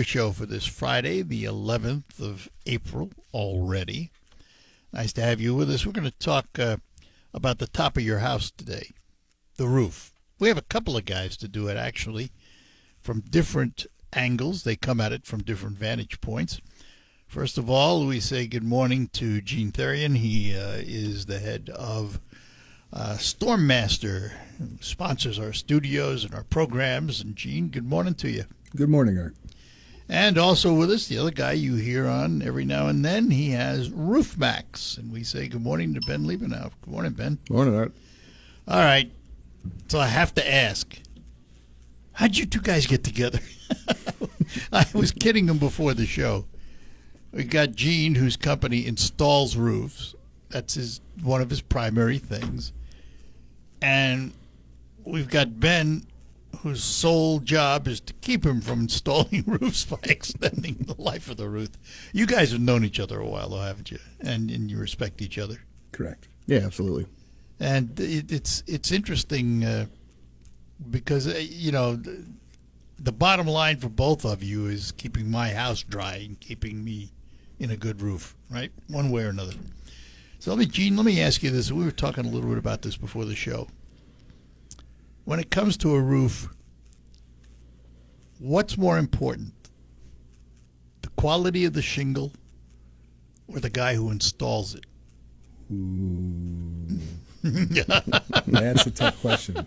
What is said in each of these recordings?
Show for this Friday, the 11th of April already. Nice to have you with us. We're going to talk about the top of your house today, the roof. We have a couple of guys to do it, actually, from different angles. They come at it from different vantage points. First of all, we say good morning to Gene Therian. He is the head of Stormmaster, who sponsors our studios and our programs. And Gene, good morning to you. Good morning, Art. And also with us, the other guy you hear on every now and then, he has Roof Max. And we say good morning to Ben Liebenow. Good morning, Ben. Morning, Art. All right. So I have to ask, how'd you two guys get together? I was kidding him before the show. We got Gene, whose company installs roofs. That's one of his primary things. And we've got Ben, whose sole job is to keep him from installing roofs by extending the life of the roof. You guys have known each other a while, though, haven't you? And you respect each other. Correct. Yeah, absolutely. And it's interesting because, the bottom line for both of you is keeping my house dry and keeping me in a good roof, right? One way or another. So, Gene, let me ask you this. We were talking a little bit about this before the show. When it comes to a roof, what's more important? The quality of the shingle or the guy who installs it? Ooh. That's a tough question.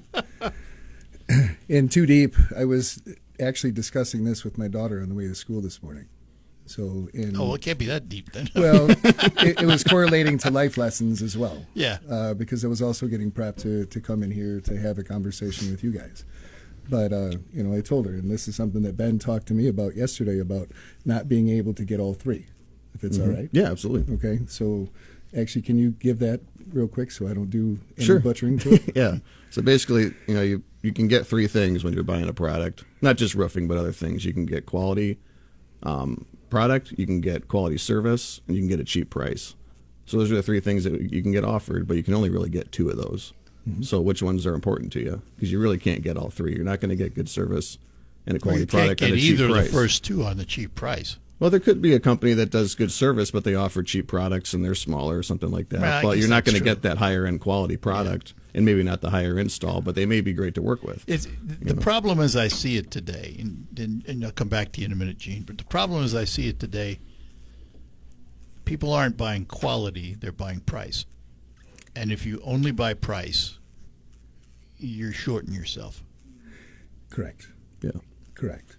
In Too Deep, I was actually discussing this with my daughter on the way to school this morning. So it can't be that deep then. Well, it was correlating to life lessons as well. Yeah. Because I was also getting prepped to come in here to have a conversation with you guys. But, I told her, and this is something that Ben talked to me about yesterday, about not being able to get all three, if it's all right. Yeah, absolutely. Okay. So, actually, can you give that real quick so I don't do any Sure. butchering to it? Yeah. So basically, you can get three things when you're buying a product, not just roofing, but other things. You can get quality product, you can get quality service, and you can get a cheap price. So those are the three things that you can get offered, but you can only really get two of those. Mm-hmm. So which ones are important to you? Because you really can't get all three. You're not going to get good service and a quality product at a cheap price. You can't get either of the first two on the cheap price. Well, there could be a company that does good service, but they offer cheap products and they're smaller or something like that. Well, but you're not going to get that higher-end quality product, and maybe not the higher install, but they may be great to work with. The problem as I see it today, and I'll come back to you in a minute, Gene, but the problem as I see it today, people aren't buying quality, they're buying price. And if you only buy price, you're shorting yourself. Correct. Yeah. Correct.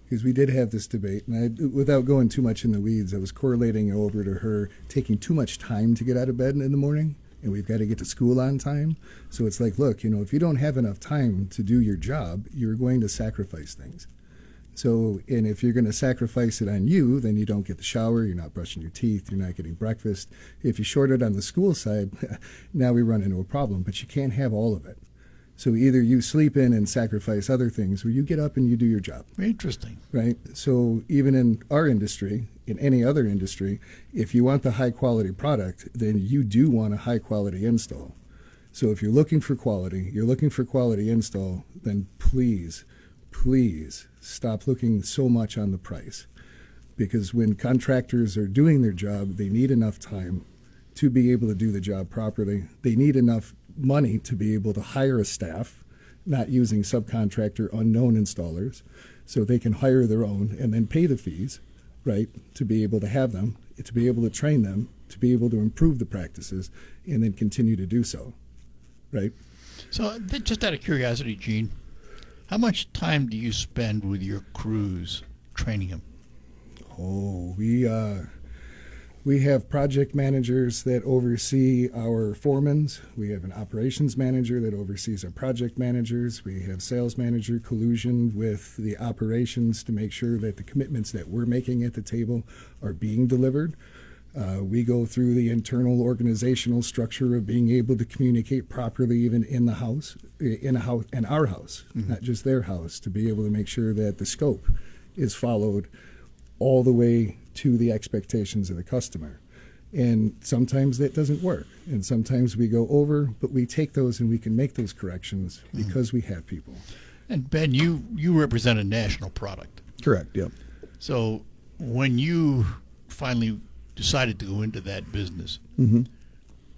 Because we did have this debate, and without going too much in the weeds, I was correlating over to her taking too much time to get out of bed in the morning, and we've got to get to school on time. So it's like, look, if you don't have enough time to do your job, you're going to sacrifice things. So, and if you're going to sacrifice it on you, then you don't get the shower, you're not brushing your teeth, you're not getting breakfast. If you short it on the school side, now we run into a problem, but you can't have all of it. So either you sleep in and sacrifice other things, or you get up and you do your job. Interesting. Right? So even in our industry, in any other industry, if you want the high-quality product, then you do want a high-quality install. So if you're looking for quality install, then please stop looking so much on the price. Because when contractors are doing their job, they need enough time to be able to do the job properly. They need enough money to be able to hire a staff, not using subcontractor unknown installers, so they can hire their own and then pay the fees, right, to be able to have them, to be able to train them, to be able to improve the practices, and then continue to do so, right? So just out of curiosity, Gene, how much time do you spend with your crews training them? Oh, we have project managers that oversee our foremans. We have an operations manager that oversees our project managers. We have sales manager collusion with the operations to make sure that the commitments that we're making at the table are being delivered. We go through the internal organizational structure of being able to communicate properly even in the house, in our house, not just their house, to be able to make sure that the scope is followed all the way to the expectations of the customer. And sometimes that doesn't work. And sometimes we go over, but we take those and we can make those corrections because we have people. And Ben, you represent a national product. Correct, yep. So when you finally decided to go into that business,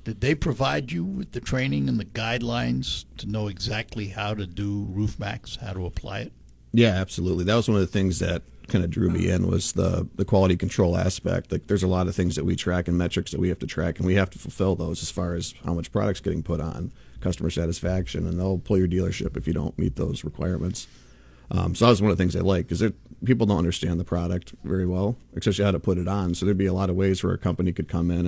did they provide you with the training and the guidelines to know exactly how to do RoofMax, how to apply it? Yeah, absolutely. That was one of the things that kind of drew me in was the quality control aspect. Like there's a lot of things that we track and metrics that we have to track, and we have to fulfill those as far as how much product's getting put on, customer satisfaction, and they'll pull your dealership if you don't meet those requirements. So that was one of the things I like, because people don't understand the product very well, especially how to put it on. So there'd be a lot of ways where a company could come in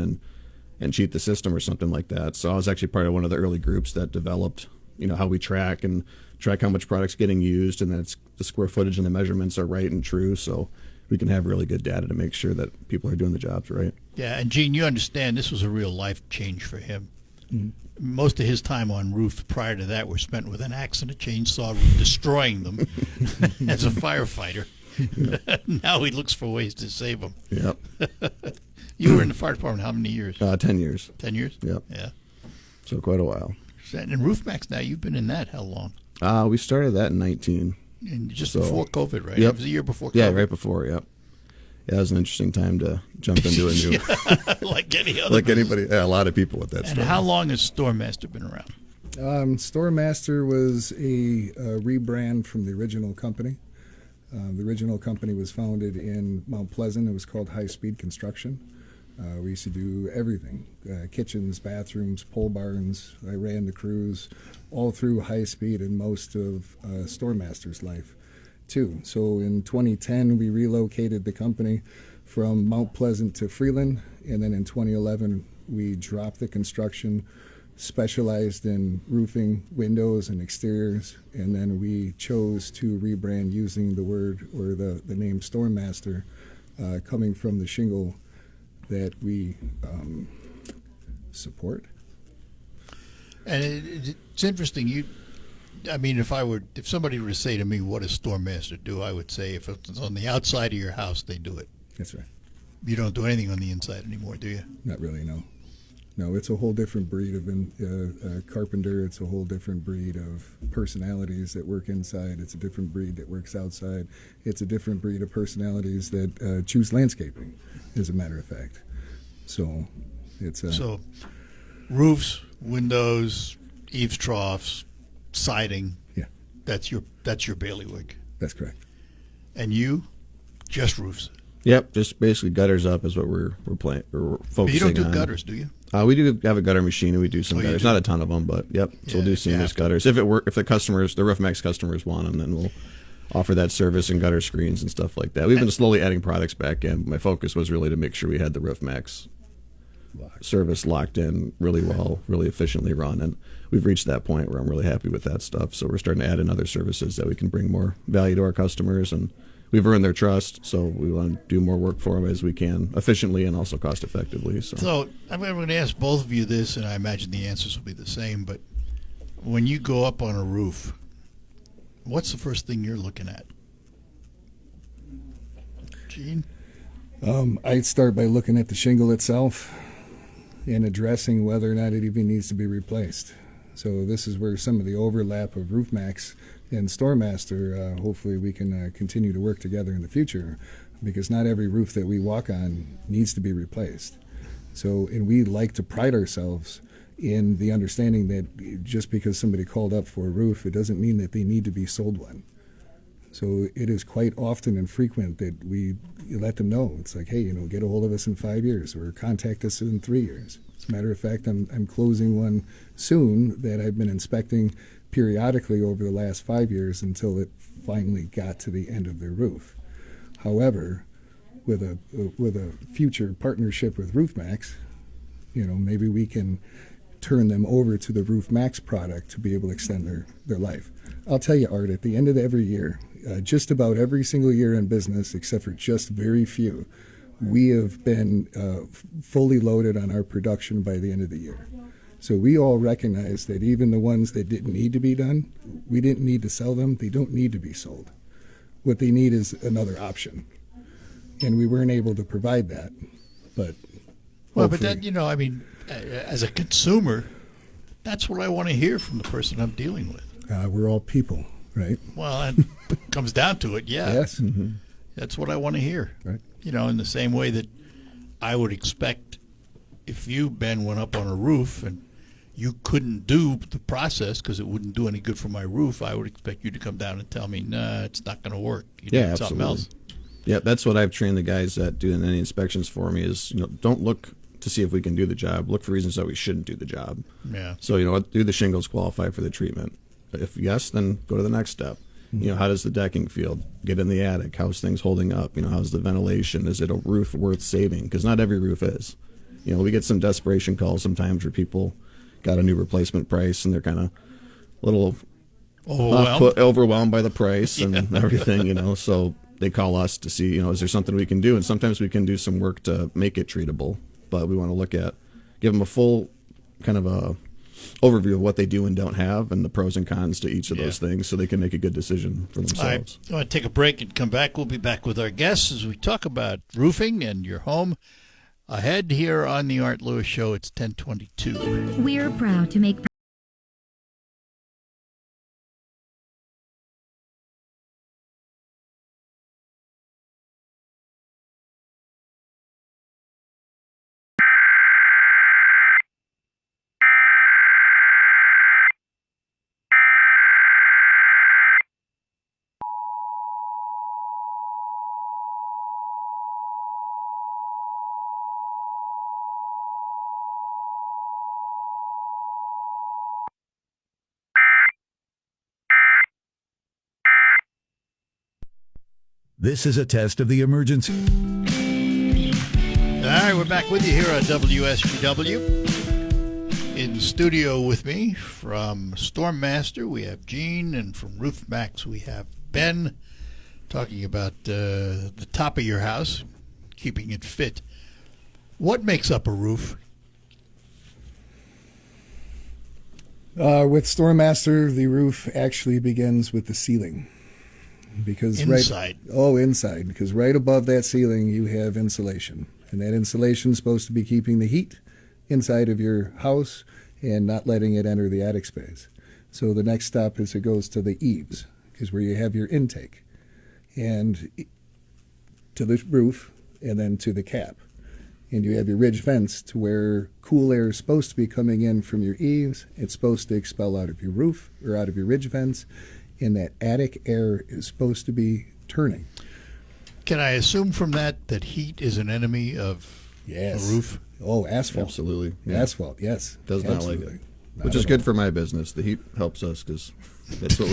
and cheat the system or something like that. So I was actually part of one of the early groups that developed, how we track how much product's getting used, and that the square footage and the measurements are right and true, so we can have really good data to make sure that people are doing the jobs right. Yeah, and Gene, you understand this was a real life change for him. Mm-hmm. Most of his time on roof prior to that were spent with an axe and a chainsaw destroying them as a firefighter. Now he looks for ways to save them. Yep. You were in the fire department how many years? 10 years. 10 years? Yep. Yeah. So quite a while. And RoofMax now, you've been in that how long? We started that in 19. And just before COVID, right? Yep. It was a year before COVID. Yeah, right before, yep. Yeah, it was an interesting time to jump into a new... like any other. Like anybody, a lot of people with that stuff. And how long has StoreMaster been around? StoreMaster was a rebrand from the original company. The original company was founded in Mount Pleasant. It was called High Speed Construction. We used to do everything, kitchens, bathrooms, pole barns. I ran the crews all through High Speed and most of StoreMaster's life, too. So in 2010, we relocated the company from Mount Pleasant to Freeland, and then in 2011, we dropped the construction, specialized in roofing, windows, and exteriors, and then we chose to rebrand using the word or the name StoreMaster, coming from the shingle that we support. And it's interesting. If somebody were to say to me, "What does StoreMaster do?" I would say, if it's on the outside of your house, they do it. That's right. You don't do anything on the inside anymore, do you? Not really, no. No, it's a whole different breed of carpenter. It's a whole different breed of personalities that work inside. It's a different breed that works outside. It's a different breed of personalities that choose landscaping, as a matter of fact. So it's so roofs, windows, eaves troughs, siding. Yeah, that's your bailiwick. That's correct. And you, just roofs. Yep, just basically gutters up is what we're focusing on. But you don't do gutters, do you? We do have a gutter machine, and we do some gutters. Not a ton of them, but yep. So we'll do seamless gutters. If the RoofMax customers want them, then we'll offer that service and gutter screens and stuff like that. We've been slowly adding products back in. My focus was really to make sure we had the RoofMax service locked in really well, really efficiently run, and we've reached that point where I'm really happy with that stuff. So we're starting to add in other services that we can bring more value to our customers, and we've earned their trust, so we want to do more work for them as we can, efficiently and also cost effectively. So I'm going to ask both of you this, and I imagine the answers will be the same, but when you go up on a roof, what's the first thing you're looking at? Gene? I'd start by looking at the shingle itself and addressing whether or not it even needs to be replaced. So this is where some of the overlap of RoofMax and StoreMaster, hopefully we can continue to work together in the future, because not every roof that we walk on needs to be replaced. So, and we like to pride ourselves in the understanding that just because somebody called up for a roof, it doesn't mean that they need to be sold one. So it is quite often and frequent that we let them know. It's like, hey, get a hold of us in 5 years or contact us in 3 years. As a matter of fact, I'm closing one soon that I've been inspecting periodically over the last 5 years until it finally got to the end of their roof. However, with a future partnership with RoofMax, maybe we can turn them over to the RoofMax product to be able to extend their life. I'll tell you, Art, at the end of every year, just about every single year in business, except for just very few, we have been fully loaded on our production by the end of the year. So we all recognize that even the ones that didn't need to be done, we didn't need to sell them. They don't need to be sold. What they need is another option. And we weren't able to provide that. But as a consumer, that's what I want to hear from the person I'm dealing with. We're all people, right? Well, and it comes down to it, yeah. Yes. Mm-hmm. That's what I want to hear. Right. You know, in the same way that I would expect if you, Ben, went up on a roof and you couldn't do the process because it wouldn't do any good for my roof, I would expect you to come down and tell me, nah, it's not going to work. You Yeah, need something else. Yeah, that's what I've trained the guys that do any inspections for me is, don't look to see if we can do the job. Look for reasons that we shouldn't do the job. Yeah. So, do the shingles qualify for the treatment? If yes, then go to the next step. How does the decking feel? Get in the attic. How's things holding up? How's the ventilation? Is it a roof worth saving? Because not every roof is. We get some desperation calls sometimes where people got a new replacement price and they're kind of a little overwhelmed by the price and everything, so they call us to see, is there something we can do? And sometimes we can do some work to make it treatable, but we want to give them a full kind of a overview of what they do and don't have and the pros and cons to each of those things so they can make a good decision for themselves. I want to take a break and come back. We'll be back with our guests as we talk about roofing and your home. Ahead here on the Art Lewis Show, it's 10:22. We're proud to make This is a test of the emergency. All right, we're back with you here on WSGW. In studio with me from Stormmaster, we have Gene, and from Roof Max, we have Ben, talking about the top of your house, keeping it fit. What makes up a roof? With Stormmaster, the roof actually begins with the ceiling. Because inside. Inside. Because right above that ceiling, you have insulation. And that insulation is supposed to be keeping the heat inside of your house and not letting it enter the attic space. So the next step is it goes to the eaves, because where you have your intake, and to the roof, and then to the cap. And you have your ridge vents to where cool air is supposed to be coming in from your eaves. It's supposed to expel out of your roof or out of your ridge vents. And that attic air is supposed to be turning. Can I assume from that heat is an enemy of a roof? Oh, asphalt. Absolutely. Yeah. Asphalt, yes. Does not like Absolutely. it. Which is good for my business. The heat helps us because that's what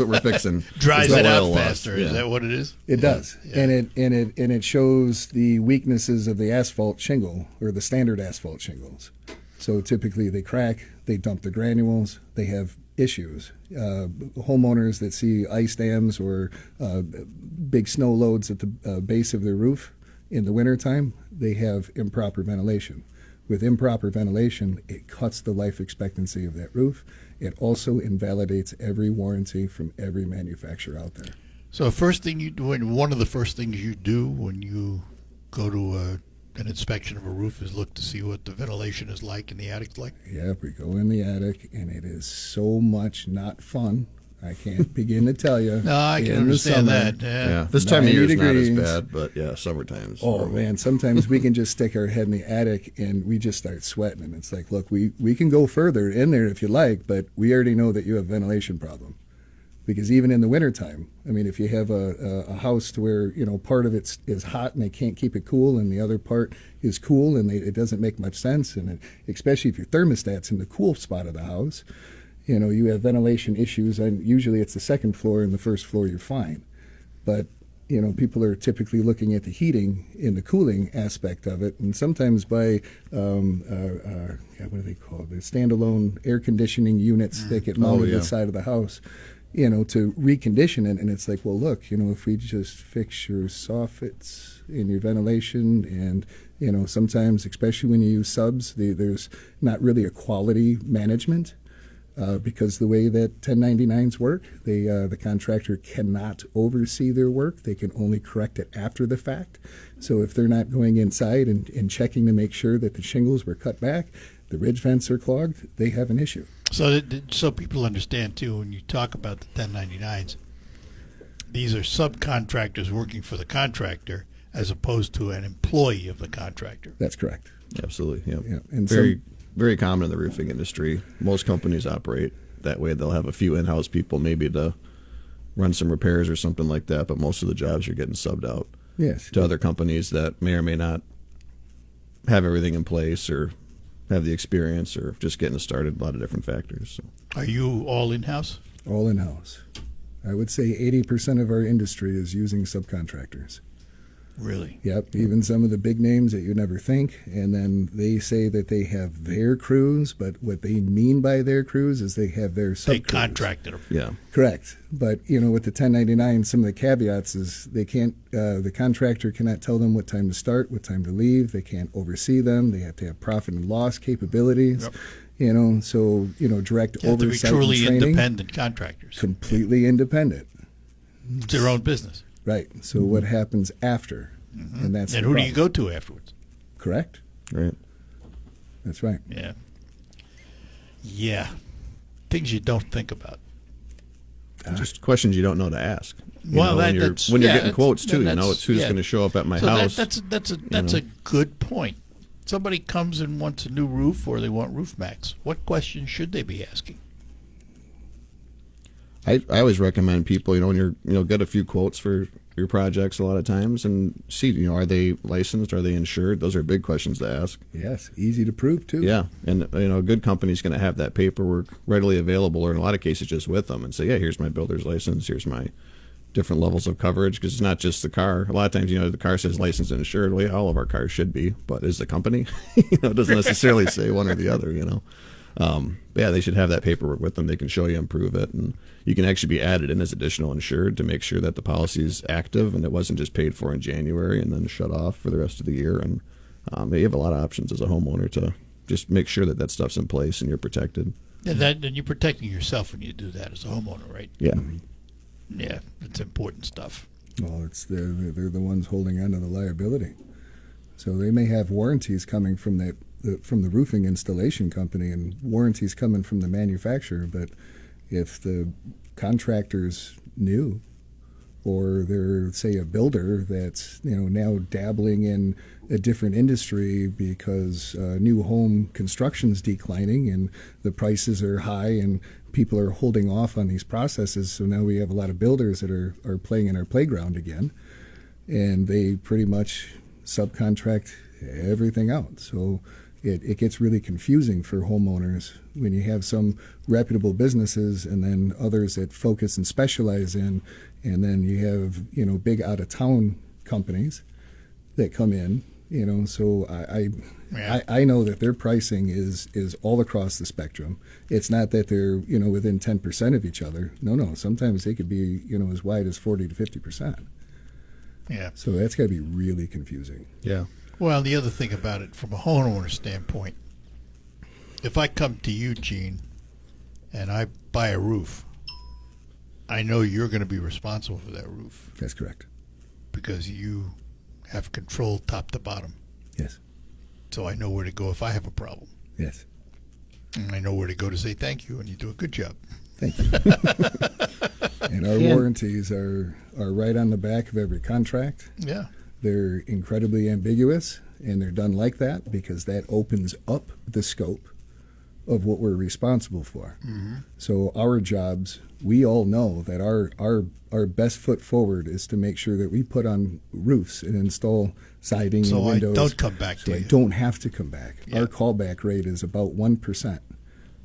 we're fixing. Dries It's it out oil loss. faster. Yeah. Is that what it is? It does. Yeah. And it shows the weaknesses of the asphalt shingle or the standard asphalt shingles. So typically they crack, they dump the granules, they have issues. Homeowners that see ice dams or big snow loads at the base of their roof in the wintertime, they have improper ventilation. With improper ventilation, it cuts the life expectancy of that roof. It also invalidates every warranty from every manufacturer out there. So first thing you do, one of the first things you do when you go to an inspection of a roof is look to see what the ventilation is like in the attic like? Yeah, we go in the attic, and it is so much not fun. I can't begin to tell you. No, I can In the understand summer, that. Yeah. Yeah, this time of year is 90 not degrees. as bad, but yeah, summertime. Oh, man, sometimes we can just stick our head in the attic, and we just start sweating. And it's like, look, we can go further in there if you like, but we already know that you have a ventilation problem. Because even in the wintertime, I mean, if you have a house to where, part of it is hot and they can't keep it cool and the other part is cool and it doesn't make much sense, and especially if your thermostat's in the cool spot of the house, you have ventilation issues, and usually it's the second floor and the first floor you're fine. But, people are typically looking at the heating and the cooling aspect of it, and sometimes by, what do they call it, the standalone air conditioning units that get mounted to the side of the house. To recondition it. And it's like, well, look, if we just fix your soffits in your ventilation and, sometimes, especially when you use subs, there's not really a quality management because the way that 1099s work, the contractor cannot oversee their work. They can only correct it after the fact. So if they're not going inside and checking to make sure that the shingles were cut back, the ridge vents are clogged, they have an issue. So people understand, too, when you talk about the 1099s, these are subcontractors working for the contractor as opposed to an employee of the contractor. That's correct. Absolutely. Yep. Yeah, and Very common in the roofing industry. Most companies operate that way. They'll have a few in-house people maybe to run some repairs or something like that, but most of the jobs are getting subbed out Yes. to other companies that may or may not have everything in place or have the experience or just getting started. A lot of different factors. So. Are you all in-house? All in-house. I would say 80% of our industry is using subcontractors. Really? Yep, even some of the big names that you never think. And then they say that they have their crews, but what they mean by their crews is they have their They subcrews. contracted them. Yeah. Correct. But, with the 1099, some of the caveats is they can't, the contractor cannot tell them what time to start, what time to leave. They can't oversee them. They have to have profit and loss capabilities. Yep. So, direct You have to be oversight truly and training. independent contractors. Completely independent. It's their own business. Right. So what happens after? And that's And the who do you problem. go to afterwards? Correct. Right. That's right. Yeah. Yeah. Things you don't think about. Just questions you don't know to ask. You Well, know, that- when you're that's- when you're yeah, getting that's- quotes too, that's- it's who's yeah. going to show up at my So house. that's a good point. Somebody comes and wants a new roof, or they want roof max. What questions should they be asking? I always recommend people, when you're get a few quotes for your projects a lot of times and see, are they licensed? Are they insured? Those are big questions to ask. Yes. Easy to prove too. Yeah. And, a good company's going to have that paperwork readily available, or in a lot of cases just with them, and say, yeah, here's my builder's license. Here's my different levels of coverage, because it's not just the car. A lot of times, the car says licensed and insured. Well, yeah, all of our cars should be, but is the company? It doesn't necessarily say one or the other, But yeah, they should have that paperwork with them. They can show you and prove it, and you can actually be added in as additional insured to make sure that the policy is active and it wasn't just paid for in January and then shut off for the rest of the year. And you have a lot of options as a homeowner to just make sure that that stuff's in place and you're protected. And then you're protecting yourself when you do that as a homeowner, right? Yeah. Yeah, it's important stuff. Well, they're the ones holding on to the liability. So they may have warranties coming from the roofing installation company and warranties coming from the manufacturer, but if the contractor's new, or they're, say, a builder that's now dabbling in a different industry because new home construction's declining and the prices are high and people are holding off on these processes, so now we have a lot of builders that are playing in our playground again, and they pretty much subcontract everything out. So it gets really confusing for homeowners when you have some reputable businesses and then others that focus and specialize in, and then you have big out of town companies that come in. So I know that their pricing is all across the spectrum. It's not that they're within 10% of each other. No. Sometimes they could be as wide as 40 to 50%. Yeah. So that's got to be really confusing. Yeah. Well, the other thing about it, from a homeowner standpoint, if I come to you, Gene, and I buy a roof, I know you're going to be responsible for that roof That's correct. because you have control top to bottom. Yes. So I know where to go if I have a problem. Yes. And I know where to go to say thank you, and you do a good job. Thank you. And our warranties are right on the back of every contract. Yeah. They're incredibly ambiguous, and they're done like that because that opens up the scope of what we're responsible for. Mm-hmm. So our jobs, we all know that our best foot forward is to make sure that we put on roofs and install siding So and I windows. don't come back so to I you. don't have to come back. Yeah. Our callback rate is about 1%.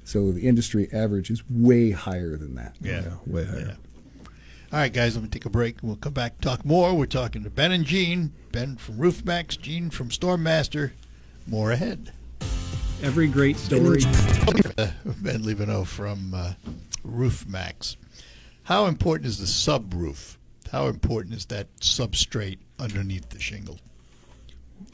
So the industry average is way higher than that. Yeah. Way higher. Yeah. All right, guys, let me take a break. We'll come back and talk more. We're talking to Ben and Gene. Ben from RoofMax, Gene from StormMaster. More ahead. Every great story. Ben Levino from RoofMax. How important is the subroof? How important is that substrate underneath the shingle?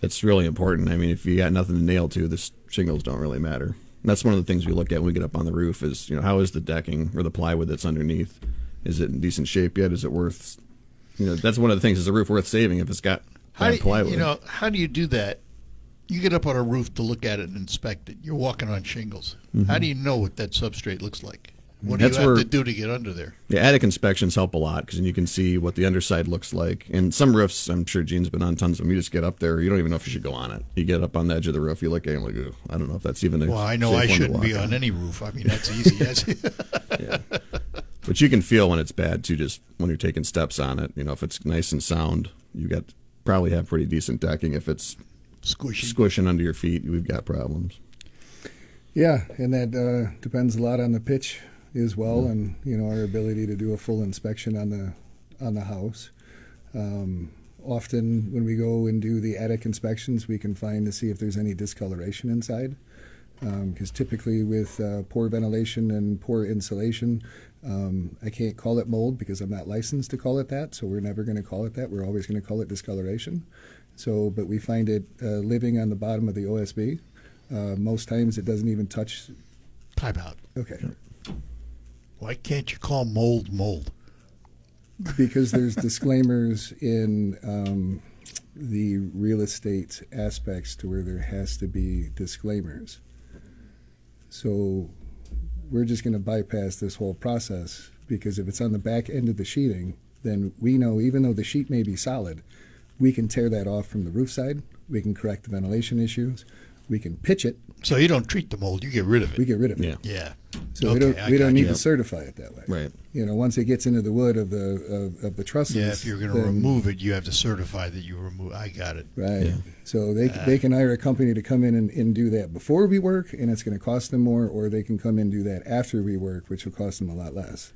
It's really important. I mean, if you got nothing to nail to, the shingles don't really matter. And that's one of the things we look at when we get up on the roof is, how is the decking or the plywood that's underneath? Is it in decent shape yet? Is it worth, that's one of the things. Is the roof worth saving if it's got bad plywood? How do you do that? You get up on a roof to look at it and inspect it. You're walking on shingles. Mm-hmm. How do you know what that substrate looks like? What do That's you have where- to do to get under there? The attic inspections help a lot because then you can see what the underside looks like. And some roofs, I'm sure Gene's been on tons of them. You just get up there, you don't even know if you should go on it. You get up on the edge of the roof, you look at it, and like, "Ugh, I don't know if that's even a Well, I know safe I one to shouldn't walk be on any roof. I mean, that's easy. Yeah. But you can feel when it's bad too, just when you're taking steps on it. You know, if it's nice and sound, you got probably have pretty decent decking. If it's Squishy. squishing under your feet, we've got problems. Yeah, and that depends a lot on the pitch as well, and our ability to do a full inspection on the house. Often, when we go and do the attic inspections, we can find to see if there's any discoloration inside. Because typically, with poor ventilation and poor insulation, I can't call it mold because I'm not licensed to call it that. So we're never going to call it that. We're always going to call it discoloration. So, but we find it living on the bottom of the OSB. Most times, it doesn't even touch. Time out. Okay. Why can't you call mold? Because there's disclaimers in the real estate aspects to where there has to be disclaimers. So we're just going to bypass this whole process because if it's on the back end of the sheeting, then we know even though the sheet may be solid, we can tear that off from the roof side. We can correct the ventilation issues. We can pitch it. So you don't treat the mold; you get rid of it. We get rid of it. Yeah. Yeah. So Okay, we I don't got need you. to certify it that way. Right. Once it gets into the wood of the trusses. Yeah, if you're going to then- remove it, you have to certify that you remove. I got it. Right. Yeah. So they can hire a company to come in and do that before we work, and it's going to cost them more, or they can come in and do that after we work, which will cost them a lot less.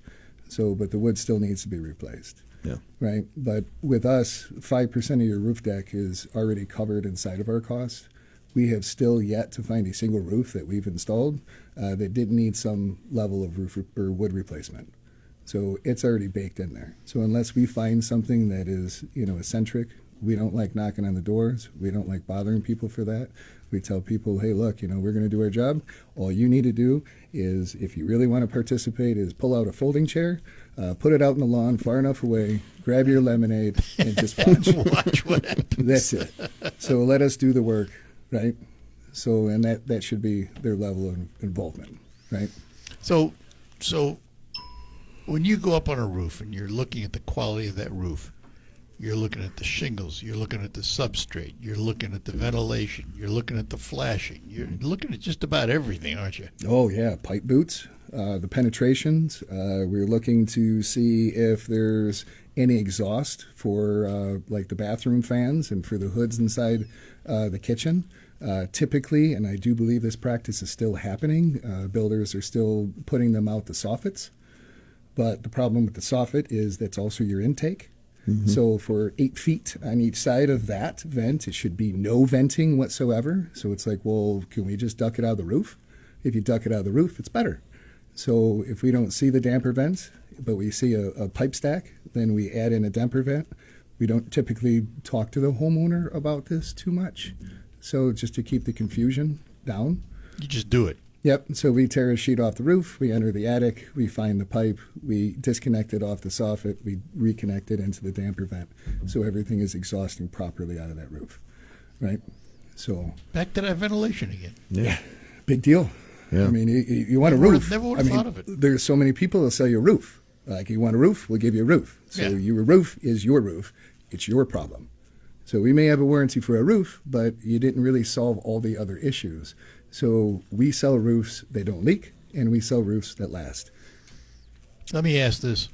So, but the wood still needs to be replaced. Yeah. Right. But with us, 5% of your roof deck is already covered inside of our cost. We have still yet to find a single roof that we've installed that didn't need some level of roof or wood replacement. So it's already baked in there. So unless we find something that is, eccentric, we don't like knocking on the doors. We don't like bothering people for that. We tell people, hey, look, we're going to do our job. All you need to do is, if you really want to participate, is pull out a folding chair, put it out in the lawn far enough away, grab your lemonade, and just watch. Watch what happens. That's it. So let us do the work, right? So, and that should be their level of involvement, right? So when you go up on a roof and you're looking at the quality of that roof, you're looking at the shingles, you're looking at the substrate, you're looking at the ventilation, you're looking at the flashing, you're looking at just about everything, aren't you? Oh, yeah, pipe boots, the penetrations. We're looking to see if there's any exhaust for like the bathroom fans and for the hoods inside the kitchen. Typically, and I do believe this practice is still happening, builders are still putting them out the soffits. But the problem with the soffit is that's also your intake. Mm-hmm. So for 8 feet on each side of that vent, it should be no venting whatsoever. So it's like, well, can we just duck it out of the roof? If you duck it out of the roof, it's better. So if we don't see the damper vents, but we see a pipe stack, then we add in a damper vent. We don't typically talk to the homeowner about this too much. So just to keep the confusion down. You just do it. Yep. So we tear a sheet off the roof, we enter the attic, we find the pipe, we disconnect it off the soffit, we reconnect it into the damper vent. So everything is exhausting properly out of that roof. Right? So Back to that ventilation again. Yeah. big deal. Yeah. I mean, you want a Never roof. would've I mean, thought of it. There's so many people that sell you a roof. Like, you want a roof, we'll give you a roof. So Yeah. your roof is your roof. It's your problem. So we may have a warranty for a roof, but you didn't really solve all the other issues. So we sell roofs that don't leak, and we sell roofs that last. Let me ask this.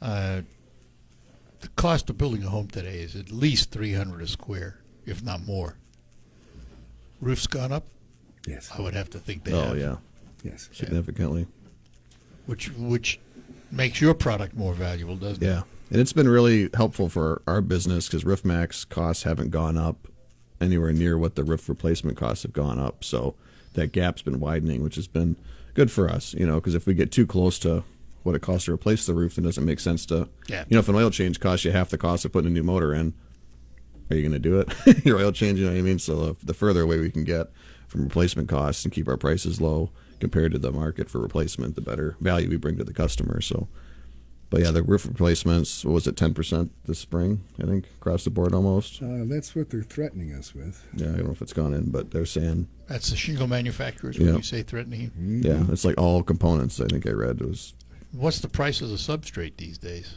The cost of building a home today is at least $300 a square, if not more. Roof's gone up? Yes. I would have to think they Oh have. yeah, Yes. significantly. Which makes your product more valuable, doesn't it? Yeah, and it's been really helpful for our business because Roof Max costs haven't gone up anywhere near what the roof replacement costs have gone up. So that gap's been widening, which has been good for us. Because if we get too close to what it costs to replace the roof, then it doesn't make sense to. Yeah. If an oil change costs you half the cost of putting a new motor in, are you going to do it? Your oil change, you know what I mean? So the further away we can get from replacement costs and keep our prices low compared to the market for replacement, the better value we bring to the customer. So But yeah, the roof replacements, what was it, 10% this spring, I think, across the board almost? That's what they're threatening us with. Yeah, I don't know if it's gone in, but they're saying, That's the shingle manufacturers when Yeah. you say threatening. yeah, it's like all components, I think I read. It was, What's the price of the substrate these days?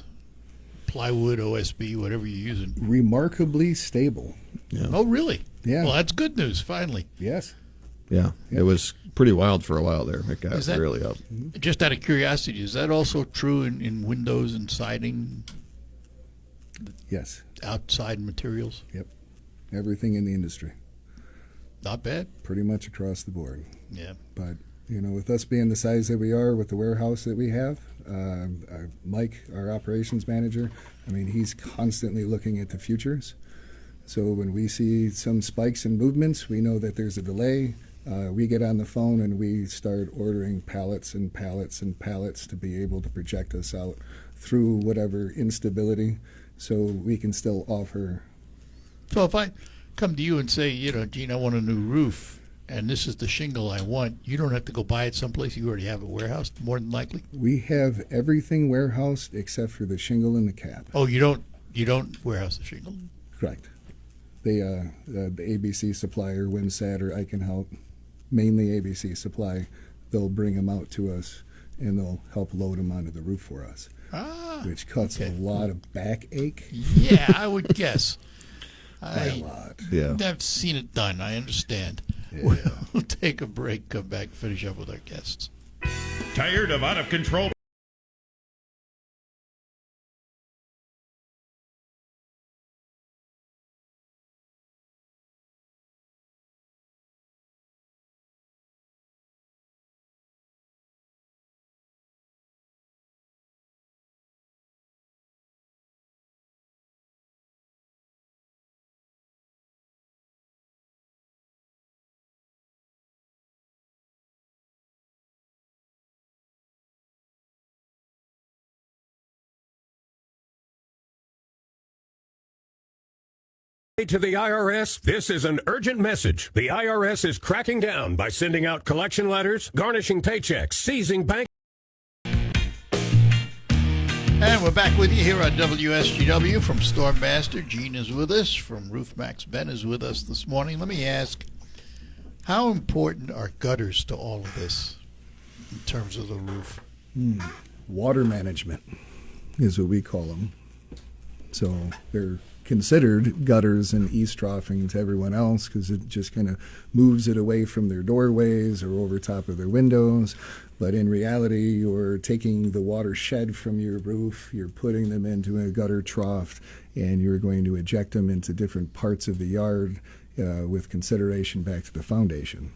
Plywood, OSB, whatever you're using. Remarkably stable. yeah. Oh, really? Yeah. Well, that's good news, finally. Yes. Yeah, it was pretty wild for a while there. It got Is that- really up. Just out of curiosity, is that also true in windows and siding, Yes. outside materials? Yep. Everything in the industry, Not bad. pretty much across the board. Yeah. But with us being the size that we are, with the warehouse that we have, Mike, our operations manager, I mean, he's constantly looking at the futures. So when we see some spikes in movements, we know that there's a delay. We get on the phone and we start ordering pallets and pallets and pallets to be able to project us out through whatever instability, so we can still offer. So if I come to you and say, Gene, I want a new roof, and this is the shingle I want, you don't have to go buy it someplace. You already have it warehoused, more than likely. We have everything warehoused except for the shingle and the cap. Oh, you don't warehouse the shingle. Correct. The ABC supplier, Wimsat or I Can Help, mainly ABC Supply, they'll bring them out to us and they'll help load them onto the roof for us, which cuts okay. a lot of backache. Yeah, I would guess. By a lot. Yeah. I've seen it done. I understand. Yeah. We'll take a break, come back, finish up with our guests. Tired of out of control? To the IRS, this is an urgent message. The IRS is cracking down by sending out collection letters, garnishing paychecks, seizing bank. And we're back with you here on WSGW from Stormmaster. Gene is with us. From RoofMax, Ben is with us this morning. Let me ask, how important are gutters to all of this in terms of the roof? Water management is what we call them. So they're considered gutters and eavesdropping to everyone else because it just kind of moves it away from their doorways or over top of their windows. But in reality, you're taking the water shed from your roof, you're putting them into a gutter trough, and you're going to eject them into different parts of the yard with consideration back to the foundation.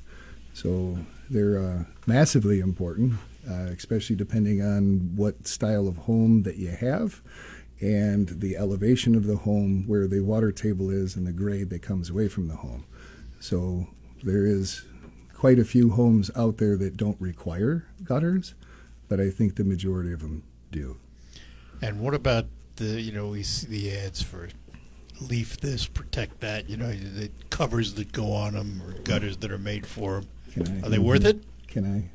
So they're massively important, especially depending on what style of home that you have and the elevation of the home, where the water table is, and the grade that comes away from the home. So there is quite a few homes out there that don't require gutters, but I think the majority of them do. And what about we see the ads for leaf this, protect that, the covers that go on them or gutters that are made for them. Are they worth it? Can I?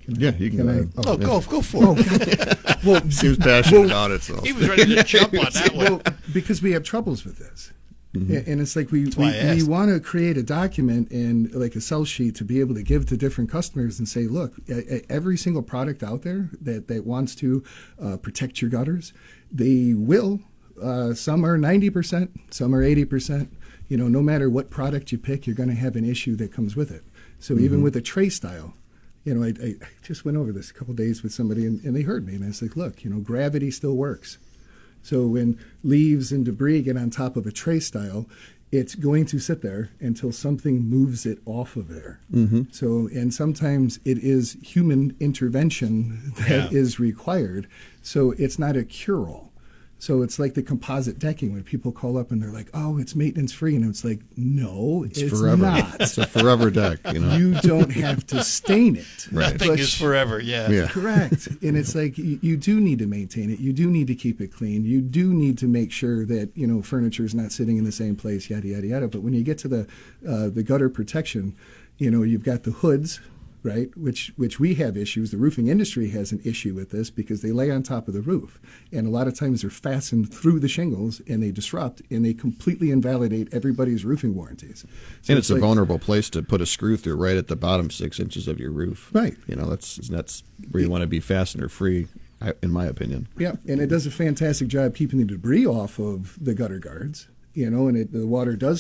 Yeah, you can. Go for it. Well, Seems passionate about it. So. He was ready to jump on that one. well, because we have troubles with this. And it's like we why I asked. want to create a document and like a sell sheet to be able to give to different customers and say, look, every single product out there that wants to protect your gutters, they will. Some are 90%, some are 80%. No matter what product you pick, you're going to have an issue that comes with it. So even with a tray style, I just went over this a couple of days with somebody and they heard me and I was like, look, gravity still works. So when leaves and debris get on top of a tray style, it's going to sit there until something moves it off of there. So, and sometimes it is human intervention that is required. So it's not a cure-all. So it's like the composite decking when people call up and they're like, oh, it's maintenance free. And it's like, no, it's forever. not. It's a forever deck, You don't have to stain it. Nothing But is forever, yeah. Yeah. Correct. And it's like you do need to maintain it. You do need to keep it clean. You do need to make sure that, furniture is not sitting in the same place, yada, yada, yada. But when you get to the gutter protection, you've got the hoods, right? Which we have issues. The roofing industry has an issue with this because they lay on top of the roof, and a lot of times they're fastened through the shingles, and they disrupt, and they completely invalidate everybody's roofing warranties. So And it's a like- vulnerable place to put a screw through right at the bottom 6 inches of your roof. Right. You know, that's where you want to be fastener free, in my opinion. Yeah, and it does a fantastic job keeping the debris off of the gutter guards. You know, and the water does